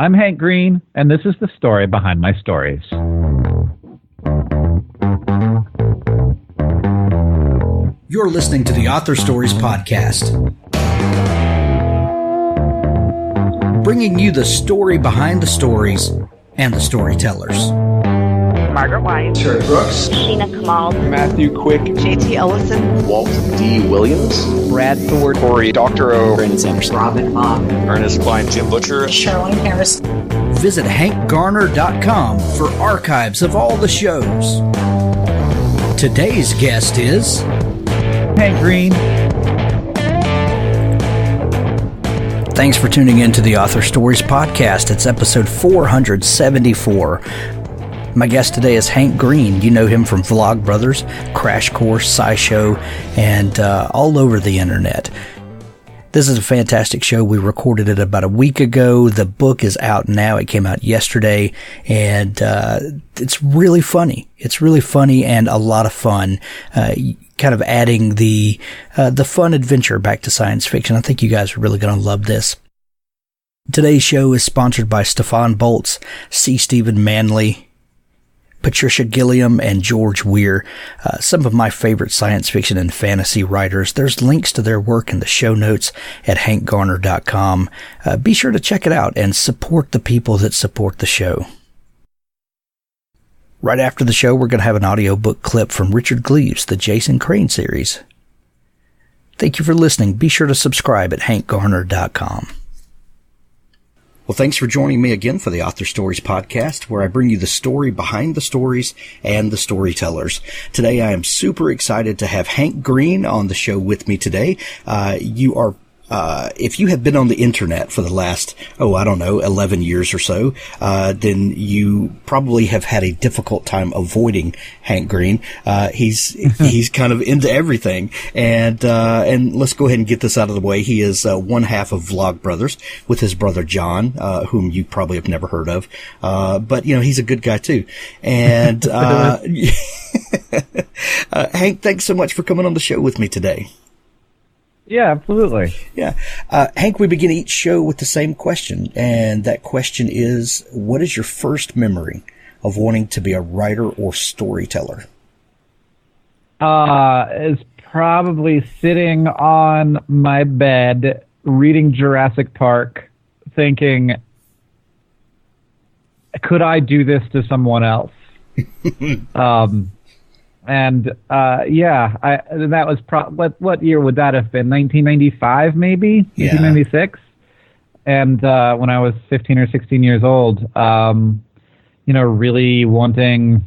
I'm Hank Green, and this is the story behind my stories. You're listening to the Author Stories Podcast, bringing you the story behind the stories and the storytellers. Margaret White, Terry Brooks, Sheena Kamal, Matthew Quick, JT Ellison, Walt D. Williams, Brad Thor, Corey Doctorow, Brandon Sanderson, Robin Mom, Ernest Klein, Jim Butcher, Sherwin Harris. Visit hankgarner.com for archives of all the shows. Today's guest is Hank Green. Thanks for tuning in to the Author Stories Podcast. It's episode 474. My guest today is Hank Green. You know him from Vlogbrothers, Crash Course, SciShow, and all over the internet. This is a fantastic show. We recorded it about a week ago. The book is out now. It came out yesterday, and it's really funny. It's really funny and a lot of fun. Kind of adding the fun adventure back to science fiction. I think you guys are really going to love this. Today's show is sponsored by Stefan Boltz, C. Stephen Manley, Patricia Gilliam, and George Weir, some of my favorite science fiction and fantasy writers. There's links to their work in the show notes at hankgarner.com. Be sure to check it out and support the people that support the show. Right after the show, we're going to have an audiobook clip from Richard Gleaves, the Jason Crane series. Thank you for listening. Be sure to subscribe at hankgarner.com. Well, thanks for joining me again for the Author Stories Podcast, where I bring you the story behind the stories and the storytellers. Today, I am super excited to have Hank Green on the show with me today. If you have been on the internet for the last, 11 years or so, then you probably have had a difficult time avoiding Hank Green. He's kind of into everything. And let's go ahead and get this out of the way. He is one half of Vlogbrothers with his brother John, whom you probably have never heard of. But he's a good guy too. And, Hank, thanks so much for coming on the show with me today. Yeah, absolutely. Yeah. Hank, we begin each show with the same question, and that question is, what is your first memory of wanting to be a writer or storyteller? Is probably sitting on my bed, reading Jurassic Park, thinking, could I do this to someone else? That was what year would that have been? 1995, maybe? Yeah. 1996? And when I was 15 or 16 years old, really wanting,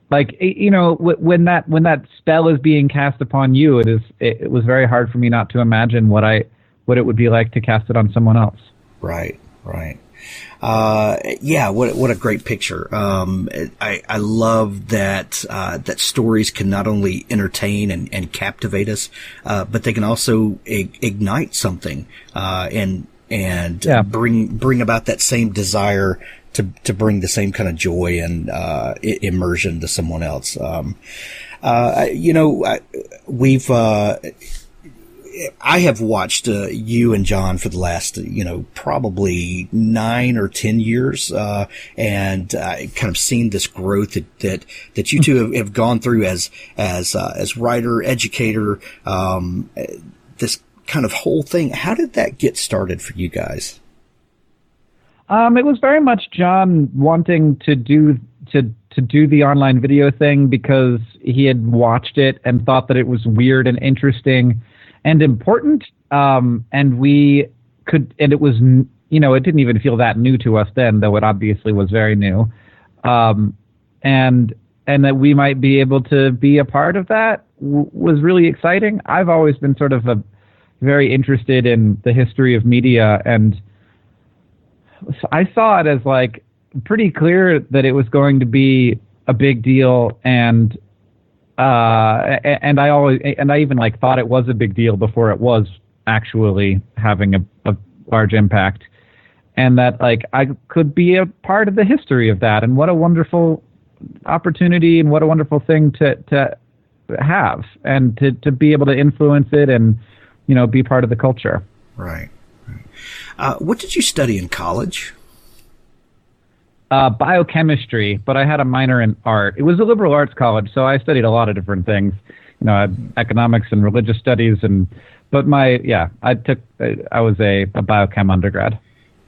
when that spell is being cast upon you, it was very hard for me not to imagine what it would be like to cast it on someone else. Right. What a great picture. I love that stories can not only entertain and captivate us, but they can also ignite something, and bring about that same desire to bring the same kind of joy and immersion to someone else. I have watched you and John for the last, probably 9 or 10 years, and kind of seen this growth that you two have gone through as writer, educator, this kind of whole thing. How did that get started for you guys? It was very much John wanting to do the online video thing because he had watched it and thought that it was weird and interesting and important, and it was, it didn't even feel that new to us then, though it obviously was very new, and that we might be able to be a part of that was really exciting. I've always been sort of very interested in the history of media, and I saw it as pretty clear that it was going to be a big deal, and I even thought it was a big deal before it was actually having a large impact, and that I could be a part of the history of that, and what a wonderful opportunity and what a wonderful thing to have, and to be able to influence it and be part of the culture. Right. What did you study in college? biochemistry, but I had a minor in art. It was a liberal arts college, so I studied a lot of different things. I had economics and religious studies, but I was a biochem undergrad.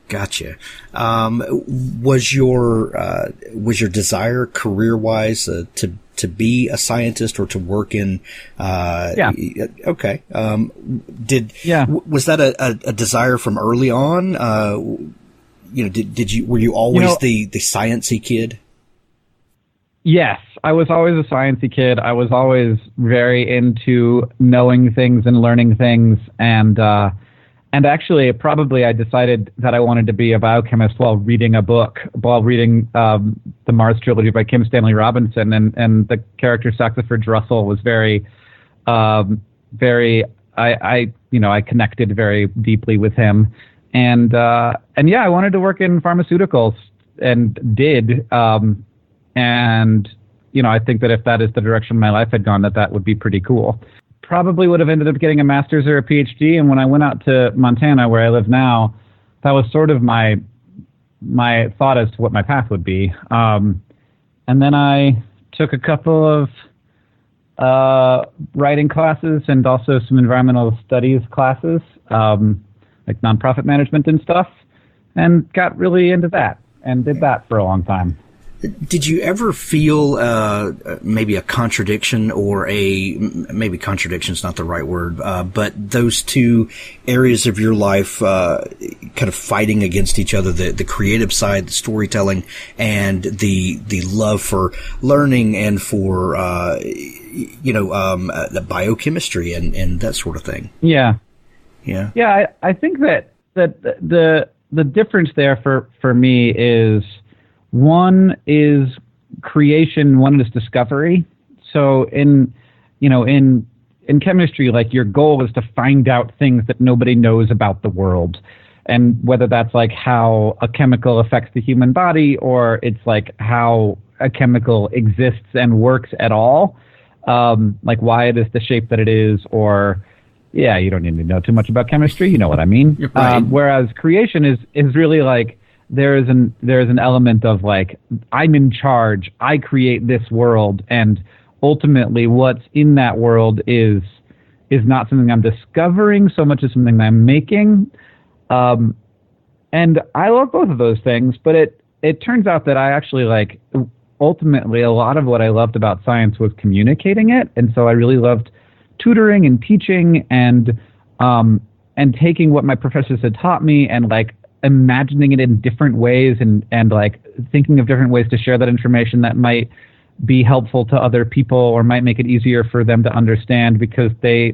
Gotcha. Was your desire career-wise to be a scientist or to work in? Yeah. Okay. Was that a desire from early on? Were you always the sciencey kid? Yes, I was always a sciencey kid. I was always very into knowing things and learning things, and actually, probably I decided that I wanted to be a biochemist while reading the Mars trilogy by Kim Stanley Robinson, and the character Saxifrage Russell was very, I connected very deeply with him, and I wanted to work in pharmaceuticals and did, and I think that if that is the direction my life had gone, that would be pretty cool. Probably would have ended up getting a master's or a PhD. And when I went out to Montana, where I live now, that was sort of my thought as to what my path would be. And then I took a couple of writing classes and also some environmental studies classes, like nonprofit management and stuff, and got really into that and did that for a long time. Did you ever feel maybe a contradiction, or maybe contradiction is not the right word, but those two areas of your life kind of fighting against each other, the creative side, the storytelling, and the love for learning and for the biochemistry and that sort of thing? Yeah. I think that the difference there for me is, one is creation, one is discovery. So in chemistry, like, your goal is to find out things that nobody knows about the world. And whether that's like how a chemical affects the human body, or it's like how a chemical exists and works at all, like why it is the shape that it is, or you don't need to know too much about chemistry, you know what I mean? Right. Whereas creation is really like, there is an element of like, I'm in charge, I create this world, and ultimately what's in that world is not something I'm discovering so much as something that I'm making. And I love both of those things, but it turns out that I actually, like, ultimately a lot of what I loved about science was communicating it, and so I really loved tutoring and teaching and taking what my professors had taught me and like imagining it in different ways and like thinking of different ways to share that information that might be helpful to other people or might make it easier for them to understand because they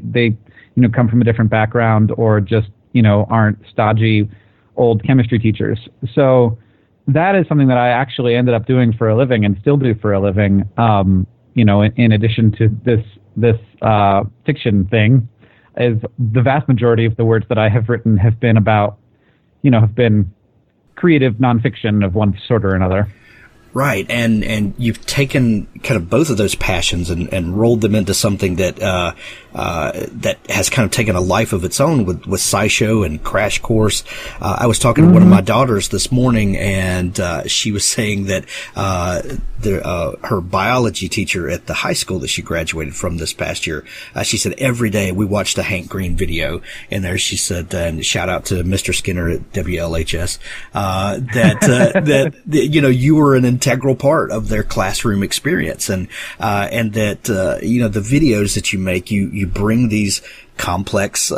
come from a different background or just aren't stodgy old chemistry teachers. So that is something that I actually ended up doing for a living and still do for a living. In addition to this fiction thing, is the vast majority of the words that I have written have been about have been creative nonfiction of one sort or another. Right, and you've taken kind of both of those passions and rolled them into something that that has kind of taken a life of its own with SciShow and Crash Course. I was talking to one of my daughters this morning, and she was saying that her biology teacher at the high school that she graduated from this past year, she said every day we watched a Hank Green video, and there she said, and shout out to Mr. Skinner at WLHS, that you were an integral part of their classroom experience, and that the videos that you make, you bring these complex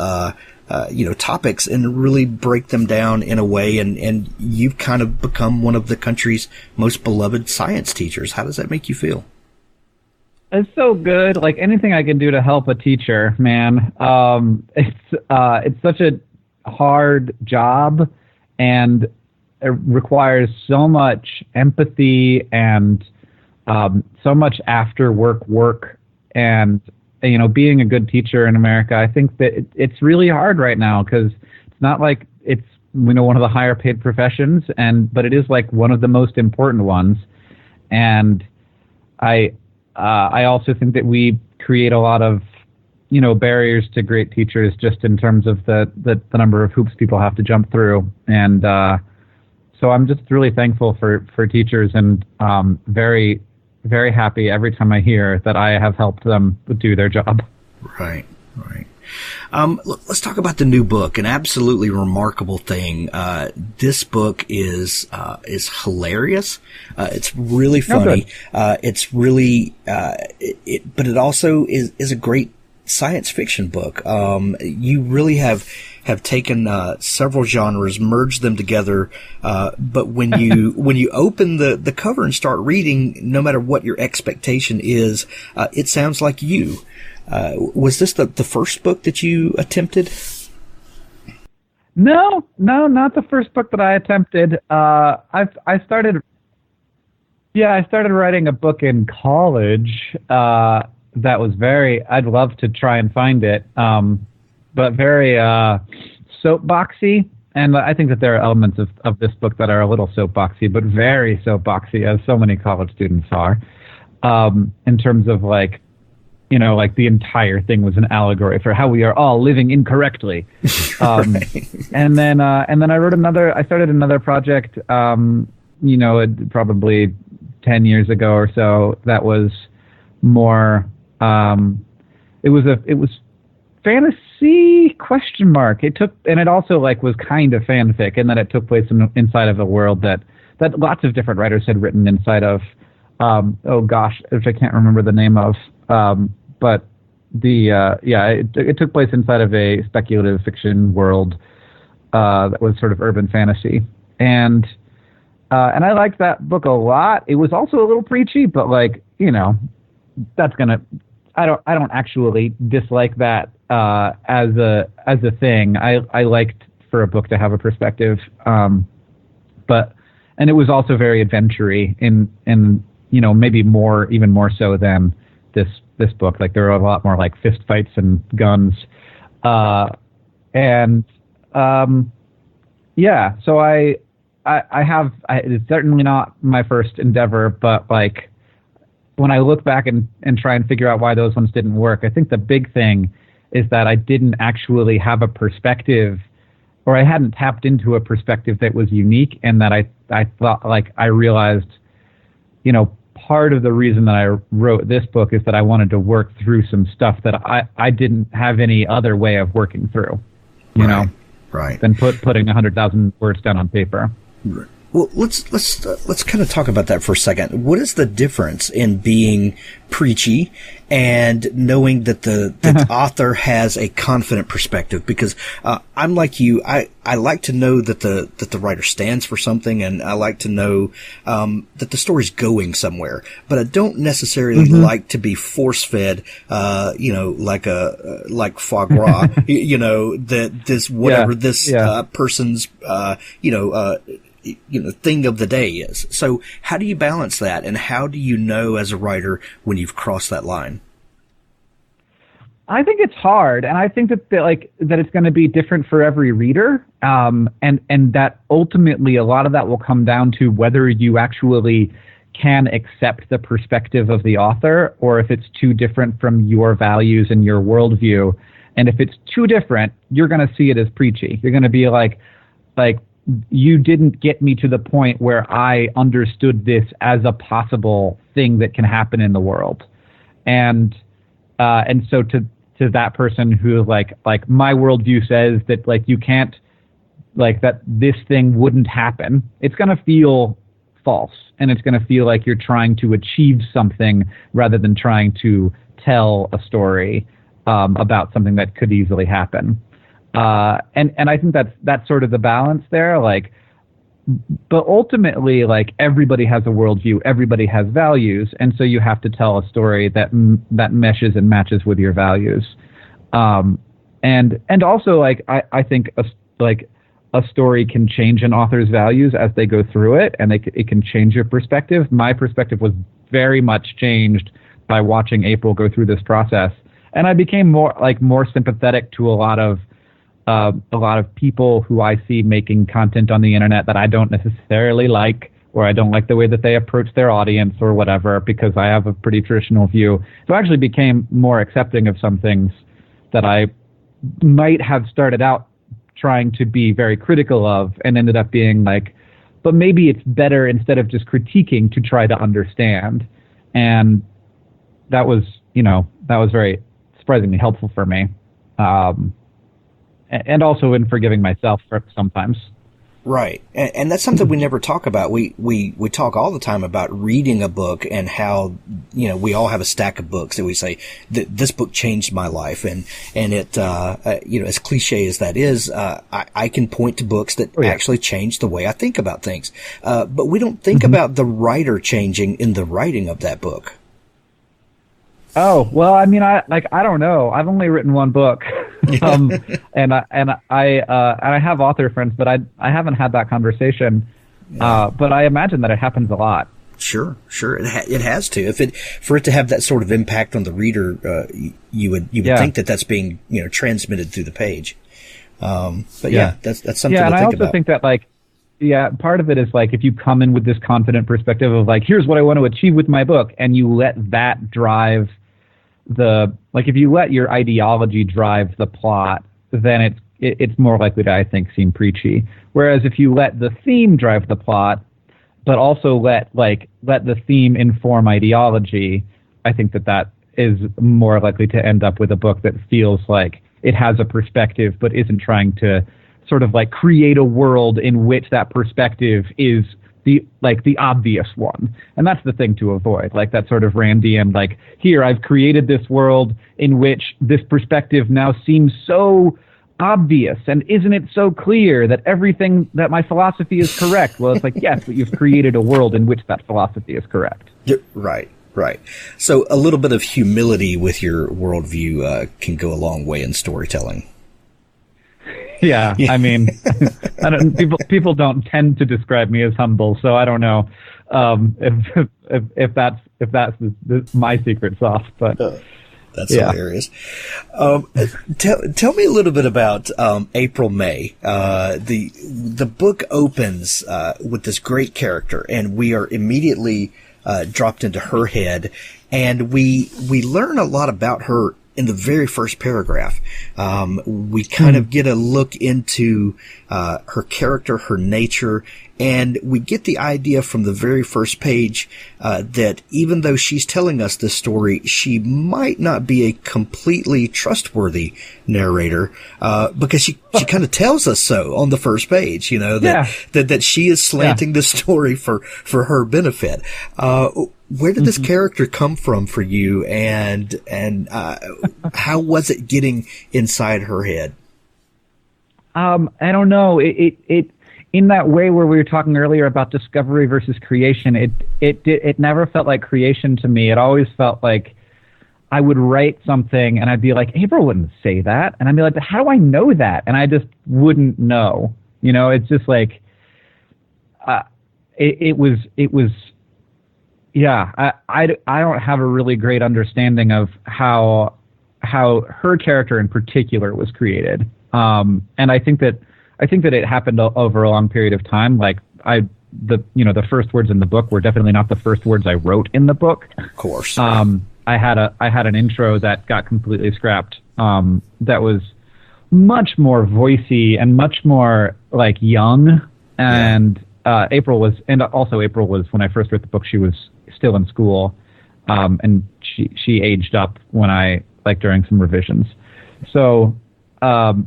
topics and really break them down in a way, and you've kind of become one of the country's most beloved science teachers. How does that make you feel? It's so good. Like, anything I can do to help a teacher, man. It's such a hard job, and it requires so much empathy and so much after work, and being a good teacher in America, I think that it's really hard right now because it's not like it's one of the higher paid professions, but it is like one of the most important ones. And I also think that we create a lot of barriers to great teachers just in terms of the number of hoops people have to jump through. And so I'm just really thankful for teachers, and very, very happy every time I hear that I have helped them do their job. Right. Let's talk about the new book. An absolutely remarkable thing. This book is hilarious. It's really funny. It's really, but it also is a great science fiction book. You really have taken several genres, merged them together. But when you open the cover and start reading, no matter what your expectation is, it sounds like you. Was this the first book that you attempted? No, not the first book that I attempted. I started writing a book in college. That was I'd love to try and find it, but very soapboxy. And I think that there are elements of this book that are a little soapboxy, but very soapboxy, as so many college students are, in terms of like the entire thing was an allegory for how we are all living incorrectly. Right. And then I started another project, probably 10 years ago or so, that was more, it was fantasy ? It also was kind of fanfic, and then it took place inside of a world that lots of different writers had written inside of, which I can't remember the name of, but it took place inside of a speculative fiction world that was sort of urban fantasy, and I liked that book a lot. It was also a little preachy, but I don't actually dislike that as a thing. I liked for a book to have a perspective, and it was also very adventure-y in maybe even more so than this book. There were a lot more fist fights and guns, so it's certainly not my first endeavor, but when I look back and try and figure out why those ones didn't work, I think the big thing is that I didn't actually have a perspective, or I hadn't tapped into a perspective that was unique, and that I thought, I realized, part of the reason that I wrote this book is that I wanted to work through some stuff that I didn't have any other way of working through, right, than putting 100,000 words down on paper. Right. Well, let's kind of talk about that for a second. What is the difference in being preachy and knowing that the author has a confident perspective? Because I'm like you, I like to know that the writer stands for something, and I like to know that the story's going somewhere. But I don't necessarily like to be force fed, like foie gras, that this whatever this person's thing of the day is. So how do you balance that, and how do you know as a writer when you've crossed that line? I think it's hard, and I think that it's going to be different for every reader, and that ultimately a lot of that will come down to whether you actually can accept the perspective of the author, or if it's too different from your values and your worldview. And if it's too different, you're going to see it as preachy. You're going to be like you didn't get me to the point where I understood this as a possible thing that can happen in the world. And so to that person who like my worldview says that you can't, that this thing wouldn't happen, it's going to feel false, and it's going to feel like you're trying to achieve something rather than trying to tell a story about something that could easily happen. And I think that's sort of the balance there. But ultimately, everybody has a worldview, everybody has values, and so you have to tell a story that meshes and matches with your values. And also, I think a story can change an author's values as they go through it, and it can change your perspective. My perspective was very much changed by watching April go through this process, and I became more sympathetic to a lot of people who I see making content on the internet that I don't necessarily like, or I don't like the way that they approach their audience or whatever, because I have a pretty traditional view. So I actually became more accepting of some things that I might have started out trying to be very critical of, and ended up being but maybe it's better instead of just critiquing to try to understand. And that was very surprisingly helpful for me. And also in forgiving myself for sometimes. Right. And that's something we never talk about. We talk all the time about reading a book and how, we all have a stack of books that we say this book changed my life. And it, as cliche as that is, I can point to books that actually changed the way I think about things. But we don't think about the writer changing in the writing of that book. Oh, well, I mean, I don't know. I've only written one book. And I have author friends, but I haven't had that conversation. But I imagine that it happens a lot. Sure. It has to. For it to have that sort of impact on the reader, you would think that that's being, transmitted through the page. But that's something to think about. Yeah, and I also think that part of it is if you come in with this confident perspective of here's what I want to achieve with my book, and you let that drive if you let your ideology drive the plot, then it's more likely to, I think, seem preachy. Whereas if you let the theme drive the plot, but also let the theme inform ideology, I think that is more likely to end up with a book that feels like it has a perspective, but isn't trying to sort of create a world in which that perspective is the obvious one. And that's the thing to avoid, that sort of Randian, here, I've created this world in which this perspective now seems so obvious, and isn't it so clear that everything, that my philosophy is correct? Well, it's yes, but you've created a world in which that philosophy is correct. Right. So a little bit of humility with your worldview can go a long way in storytelling. Yeah, I mean, people don't tend to describe me as humble, so I don't know if that's my secret sauce. But that's hilarious. Tell me a little bit about April May. The book opens with this great character, and we are immediately dropped into her head, and we learn a lot about her. In the very first paragraph, we kind of get a look into her character, her nature, and we get the idea from the very first page that even though she's telling us this story, she might not be a completely trustworthy narrator because she kind of tells us so on the first page, that she is slanting the story for her benefit. Where did this character come from for you, and how was it getting inside her head? I don't know. It in that way where we were talking earlier about discovery versus creation, it never felt like creation to me. It always felt like I would write something and I'd be like, April wouldn't say that, and I'd be like, how do I know that? And I just wouldn't know. It's just it was. Yeah, I don't have a really great understanding of how her character in particular was created, and I think that it happened over a long period of time. The first words in the book were definitely not the first words I wrote in the book. Of course, I had an intro that got completely scrapped. That was much more voicey and much more young, and April was when I first wrote the book. She was still in school, and she aged up when I during some revisions. So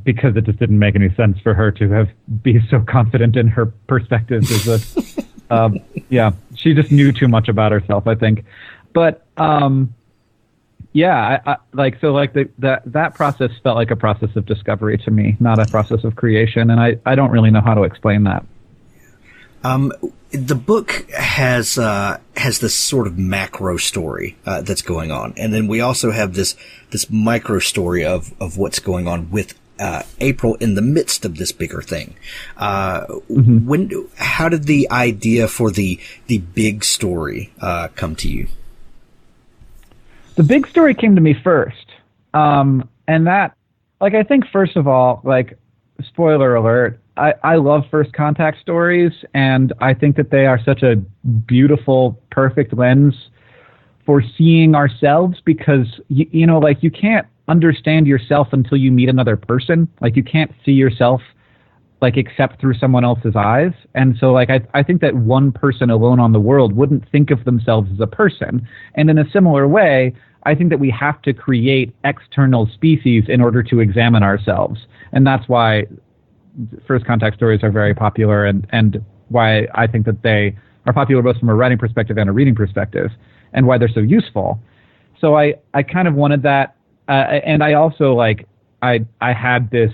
because it just didn't make any sense for her to be so confident in her perspectives as she just knew too much about herself, I think. But that process felt like a process of discovery to me, not a process of creation, and I don't really know how to explain that. The book has this sort of macro story that's going on, and then we also have this micro story of what's going on with April in the midst of this bigger thing. How did the idea for the big story come to you? The big story came to me first, and that, I think first of all, spoiler alert, I love first contact stories, and I think that they are such a beautiful, perfect lens for seeing ourselves, because, you can't understand yourself until you meet another person. You can't see yourself like except through someone else's eyes. And so like I think that one person alone on the world wouldn't think of themselves as a person. And in a similar way, I think that we have to create external species in order to examine ourselves. And that's why first contact stories are very popular, and why I think that they are popular both from a writing perspective and a reading perspective, and why they're so useful. So I kind of wanted that, and I also like I had this.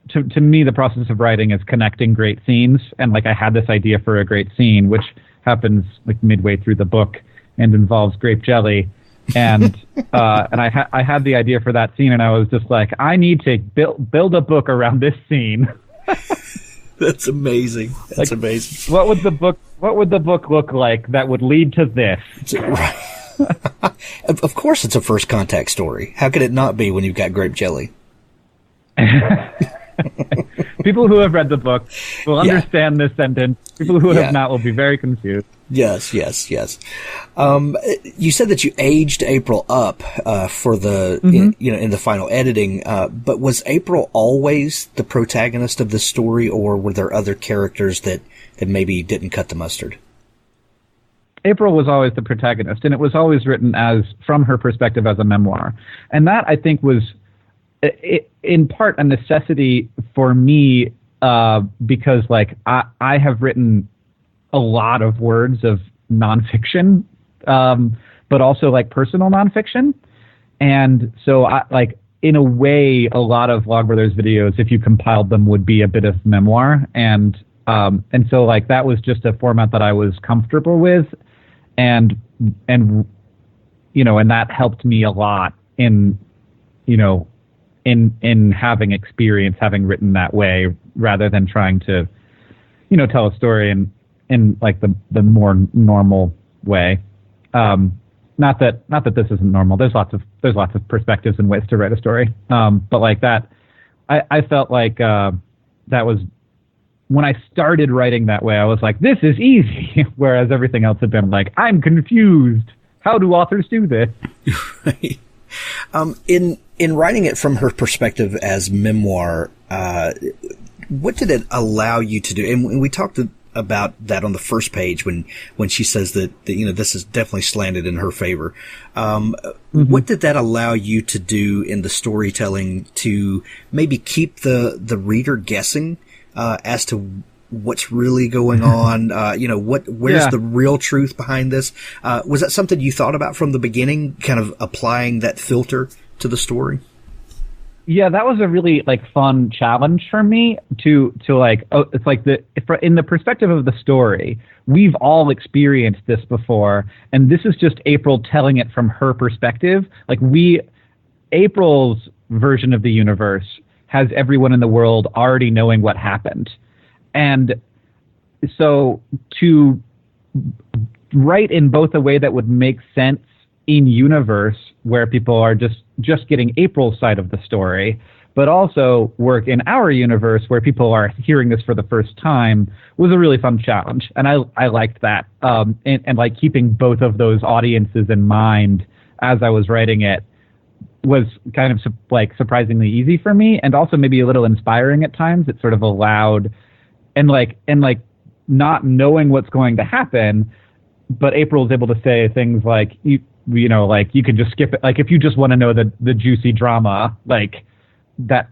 To me, the process of writing is connecting great scenes, and like I had this idea for a great scene, which happens like midway through the book and involves grape jelly, and I had the idea for that scene, and I was just like, I need to build a book around this scene. That's amazing. That's like, amazing. What would the book look like that would lead to this? Of course, it's a first contact story. How could it not be when you've got grape jelly? People who have read the book will understand this sentence. People who have not will be very confused. Yes. You said that you aged April up for the in the final editing, but was April always the protagonist of the story, or were there other characters that maybe didn't cut the mustard? April was always the protagonist, and it was always written as from her perspective as a memoir, and that I think was in part a necessity for me because like I have written a lot of words of nonfiction, but also like personal nonfiction, and so I like in a way a lot of Vlogbrothers videos, if you compiled them, would be a bit of memoir, and so like that was just a format that I was comfortable with, and you know, and that helped me a lot in having experience, having written that way, rather than trying to, tell a story in like the more normal way. Not that this isn't normal. There's lots of perspectives and ways to write a story. But like that, I felt like that was when I started writing that way. I was like, this is easy, whereas everything else had been like, I'm confused. How do authors do this? Right. In writing it from her perspective as memoir, what did it allow you to do? And we talked about that on the first page when she says that this is definitely slanted in her favor. What did that allow you to do in the storytelling to maybe keep the reader guessing as to what's really going on? Where's the real truth behind this? Was that something you thought about from the beginning, kind of applying that filter to the story? Yeah, that was a really like fun challenge for me to like, it's like in the perspective of the story, we've all experienced this before, and this is just April telling it from her perspective. Like April's version of the universe has everyone in the world already knowing what happened. And so to write in both a way that would make sense in universe where people are just getting April's side of the story, but also work in our universe where people are hearing this for the first time was a really fun challenge. And I liked that. And like keeping both of those audiences in mind as I was writing it was kind of like surprisingly easy for me, and also maybe a little inspiring at times. It sort of allowed, and like not knowing what's going to happen, but April is able to say things like, like you can just skip it. Like if you just want to know the juicy drama, like that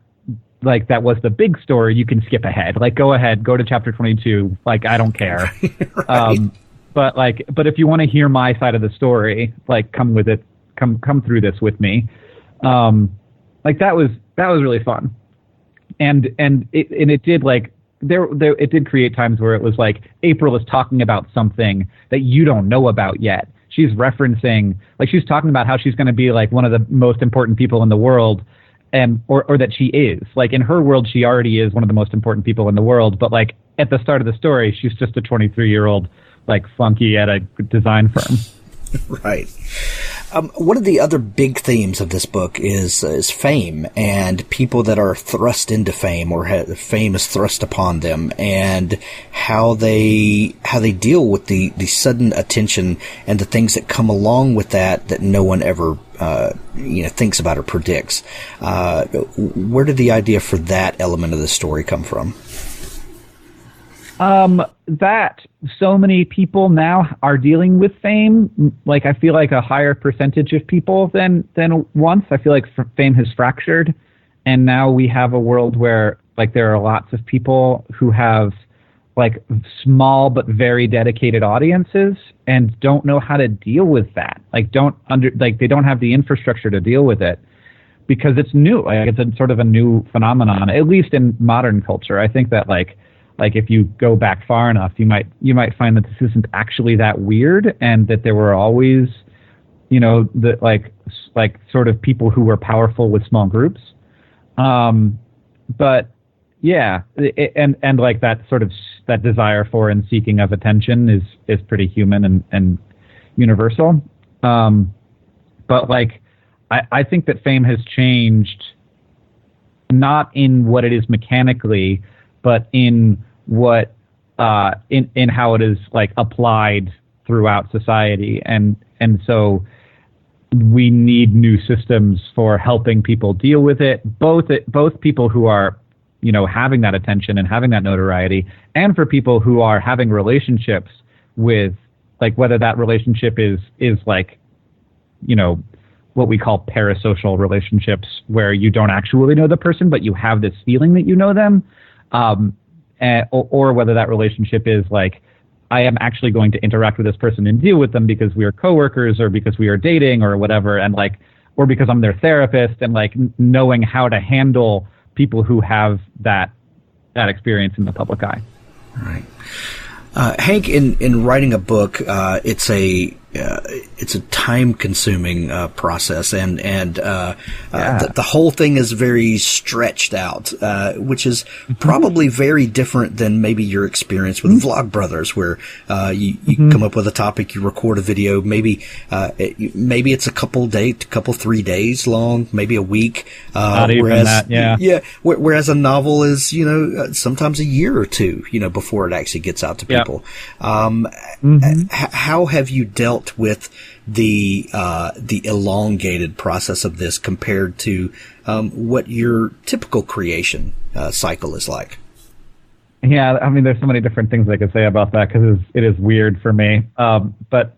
was the big story, you can skip ahead. Like go ahead, go to chapter 22. Like I don't care. Right. But if you want to hear my side of the story, like come with it, come through this with me. Like that was really fun, and it did like it did create times where it was like April is talking about something that you don't know about yet. She's referencing, like she's talking about how she's going to be like one of the most important people in the world, and or that she is. Like in her world, she already is one of the most important people in the world. But like at the start of the story, she's just a 23-year-old like flunky at a design firm. Right. One of the other big themes of this book is fame and people that are thrust into fame, or fame is thrust upon them, and how they deal with the sudden attention and the things that come along with that no one ever thinks about or predicts. Where did the idea for that element of the story come from? That so many people now are dealing with fame. Like, I feel like a higher percentage of people than once. I feel like fame has fractured, and now we have a world where like there are lots of people who have like small but very dedicated audiences and don't know how to deal with that. Like they don't have the infrastructure to deal with it because it's new. Like it's a sort of a new phenomenon, at least in modern culture. I think that like if you go back far enough, you might find that this isn't actually that weird, and that there were always, the like sort of people who were powerful with small groups. But yeah, and like that sort of that desire for and seeking of attention is pretty human and universal. But like I think that fame has changed, not in what it is mechanically, but in what in how it is like applied throughout society, and so we need new systems for helping people deal with it, both people who are having that attention and having that notoriety, and for people who are having relationships with, like, whether that relationship is like what we call parasocial relationships, where you don't actually know the person but you have this feeling that you know them, or whether that relationship is like, I am actually going to interact with this person and deal with them because we are coworkers or because we are dating or whatever, and like, or because I'm their therapist, and like knowing how to handle people who have that experience in the public eye. All right. Hank, in writing a book, it's a time-consuming process, and the whole thing is very stretched out, which is probably very different than maybe your experience with Vlogbrothers, where you come up with a topic, you record a video, maybe it's a couple 3 days long, maybe a week. Not even that, yeah. Whereas a novel is, sometimes a year or two, before it actually gets out to people. How have you dealt with the elongated process of this compared to what your typical creation cycle is like? Yeah, I mean, there's so many different things I could say about that because it is weird for me. But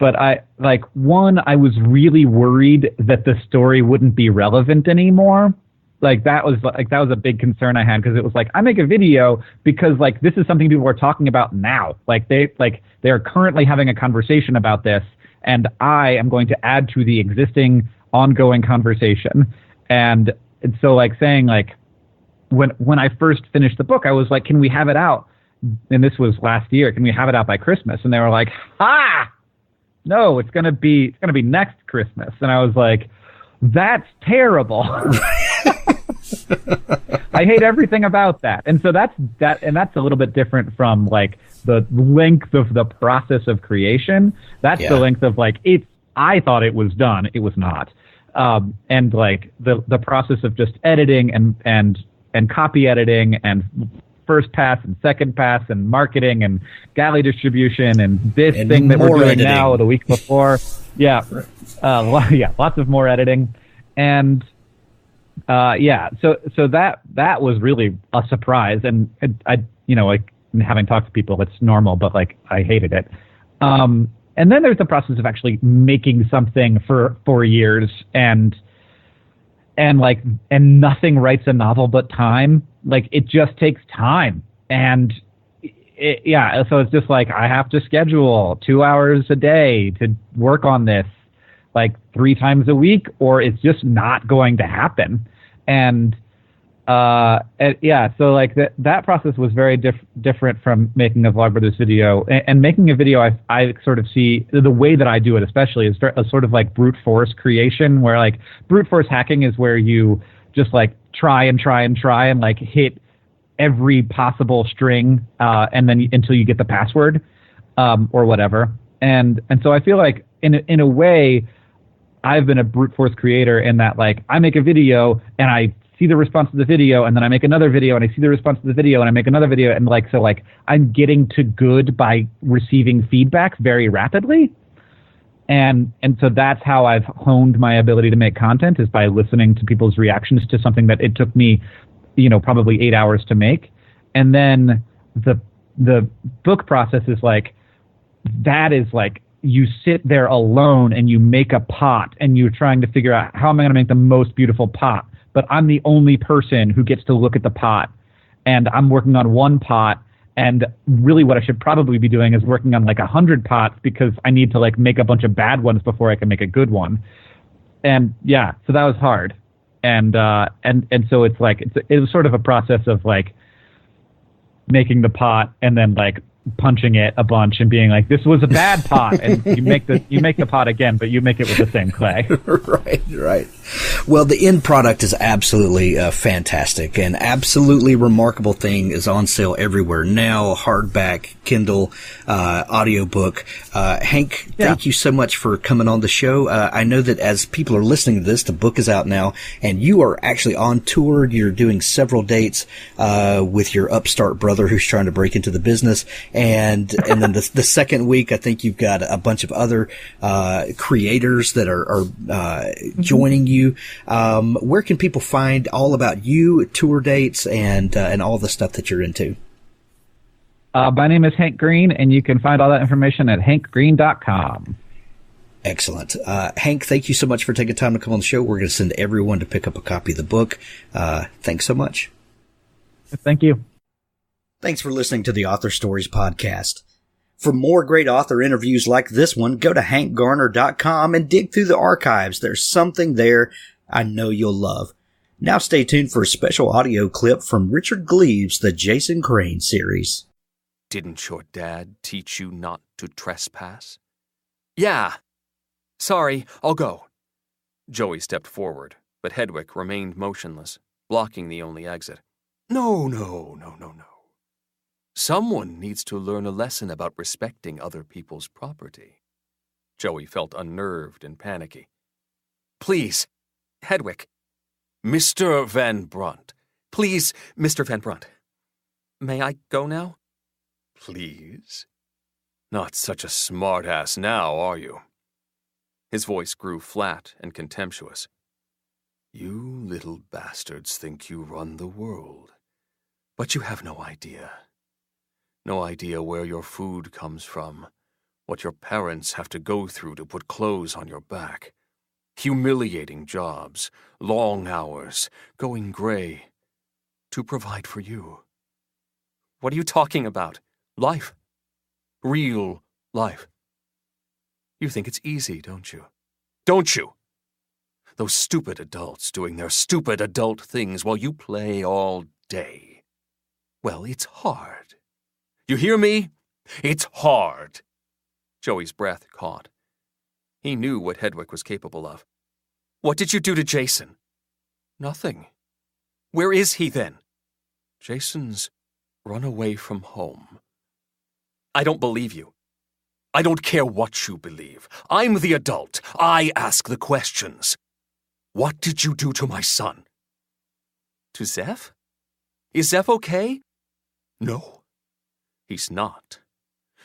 I I was really worried that the story wouldn't be relevant anymore. That was a big concern I had, because it was like, I make a video because like this is something people are talking about now. They are currently having a conversation about this, and I am going to add to the existing ongoing conversation. And so saying when I first finished the book, I was like, can we have it out? And this was last year. Can we have it out by Christmas? And they were like, no, it's gonna be next Christmas. And I was like, that's terrible. I hate everything about that. And so that's a little bit different from the length of the process of creation. That's the length of I thought it was done. It was not. And the process of just editing and copy editing and first pass and second pass and marketing and galley distribution and this thing that we're doing editing now the week before. Lots of more editing. And so that was really a surprise, and I having talked to people, it's normal, but I hated it. And then there's the process of actually making something for 4 years, and nothing writes a novel but time. It just takes time, and so it's just I have to schedule 2 hours a day to work on this 3 times a week, or it's just not going to happen. And so that process was very different from making a Vlogbrothers video. And making a video, I sort of see the way that I do it, especially, is a sort of brute force creation, where brute force hacking is where you just try and hit every possible string, and then until you get the password, or whatever. And so I feel in a way, I've been a brute force creator in that I make a video and I see the response to the video, and then I make another video and I see the response to the video and I make another video, and I'm getting to good by receiving feedback very rapidly. And so that's how I've honed my ability to make content, is by listening to people's reactions to something that it took me, probably 8 hours to make. And then the book process is like, that is like, you sit there alone and you make a pot and you're trying to figure out, how am I going to make the most beautiful pot? But I'm the only person who gets to look at the pot, and I'm working on one pot. And really what I should probably be doing is working on like 100 pots, because I need to like make a bunch of bad ones before I can make a good one. And yeah, so that was hard. And so it's like, it was sort of a process of like making the pot and then like punching it a bunch and being like, this was a bad pot. And you make the pot again, but you make it with the same clay. Right. Well, the end product is absolutely fantastic, and absolutely remarkable thing is on sale everywhere now, hardback, Kindle, audiobook. Hank, thank you so much for coming on the show. I know that as people are listening to this, the book is out now, and you are actually on tour. You're doing several dates with your upstart brother who's trying to break into the business. And then the second week, I think you've got a bunch of other creators that are joining you. Where can people find all about you, tour dates, and all the stuff that you're into? My name is Hank Green, and you can find all that information at hankgreen.com. Excellent. Hank, thank you so much for taking time to come on the show. We're going to send everyone to pick up a copy of the book. Thanks so much. Thank you. Thanks for listening to the Author Stories podcast. For more great author interviews like this one, go to hankgarner.com and dig through the archives. There's something there I know you'll love. Now stay tuned for a special audio clip from Richard Gleaves' The Jason Crane series. Didn't your dad teach you not to trespass? Yeah. Sorry, I'll go. Joey stepped forward, but Hedwig remained motionless, blocking the only exit. No. Someone needs to learn a lesson about respecting other people's property. Joey felt unnerved and panicky. Please, Hedwig. Mr. Van Brunt. Please, Mr. Van Brunt. May I go now? Please? Not such a smart-ass now, are you? His voice grew flat and contemptuous. You little bastards think you run the world, but you have no idea. No idea where your food comes from, what your parents have to go through to put clothes on your back. Humiliating jobs, long hours, going gray, to provide for you. What are you talking about? Life. Real life. You think it's easy, don't you? Don't you? Those stupid adults doing their stupid adult things while you play all day. Well, it's hard. You hear me? It's hard. Joey's breath caught. He knew what Hedwig was capable of. What did you do to Jason? Nothing. Where is he then? Jason's run away from home. I don't believe you. I don't care what you believe. I'm the adult. I ask the questions. What did you do to my son? To Zeph? Is Zeph okay? No, he's not.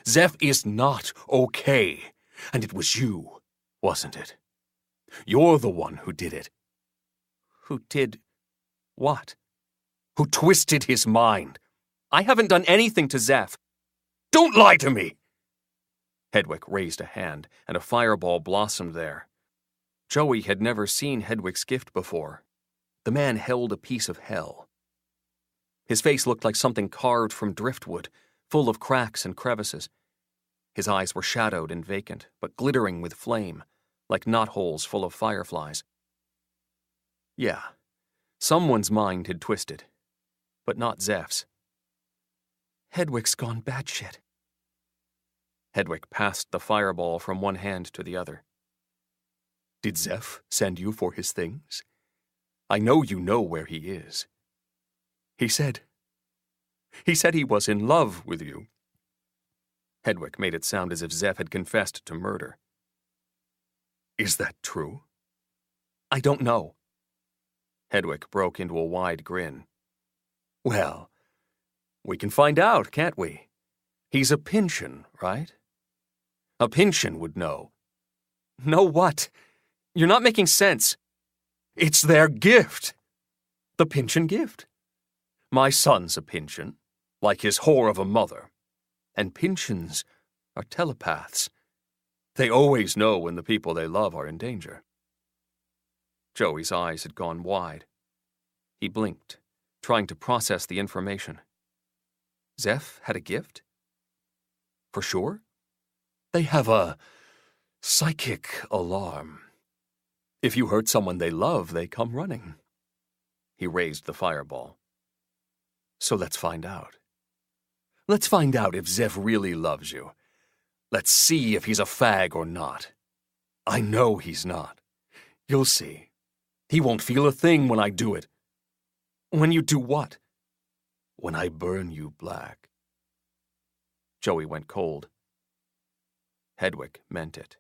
Zeph is not okay. And it was you, wasn't it? You're the one who did it. Who did what? Who twisted his mind. I haven't done anything to Zeph. Don't lie to me! Hedwig raised a hand, and a fireball blossomed there. Joey had never seen Hedwig's gift before. The man held a piece of hell. His face looked like something carved from driftwood, full of cracks and crevices. His eyes were shadowed and vacant, but glittering with flame, like knotholes full of fireflies. Yeah, someone's mind had twisted, but not Zeph's. Hedwig's gone batshit. Hedwig passed the fireball from one hand to the other. Did Zeph send you for his things? I know you know where he is. He said he was in love with you. Hedwig made it sound as if Zeph had confessed to murder. Is that true? I don't know. Hedwig broke into a wide grin. Well, we can find out, can't we? He's a Pynchon, right? A Pynchon would know. No what? You're not making sense. It's their gift. The Pynchon gift. My son's a Pynchon, like his whore of a mother. And Pynchons are telepaths. They always know when the people they love are in danger. Joey's eyes had gone wide. He blinked, trying to process the information. Zeph had a gift? For sure? They have a psychic alarm. If you hurt someone they love, they come running. He raised the fireball. So let's find out. Let's find out if Zeph really loves you. Let's see if he's a fag or not. I know he's not. You'll see. He won't feel a thing when I do it. When you do what? When I burn you black. Joey went cold. Hedwig meant it.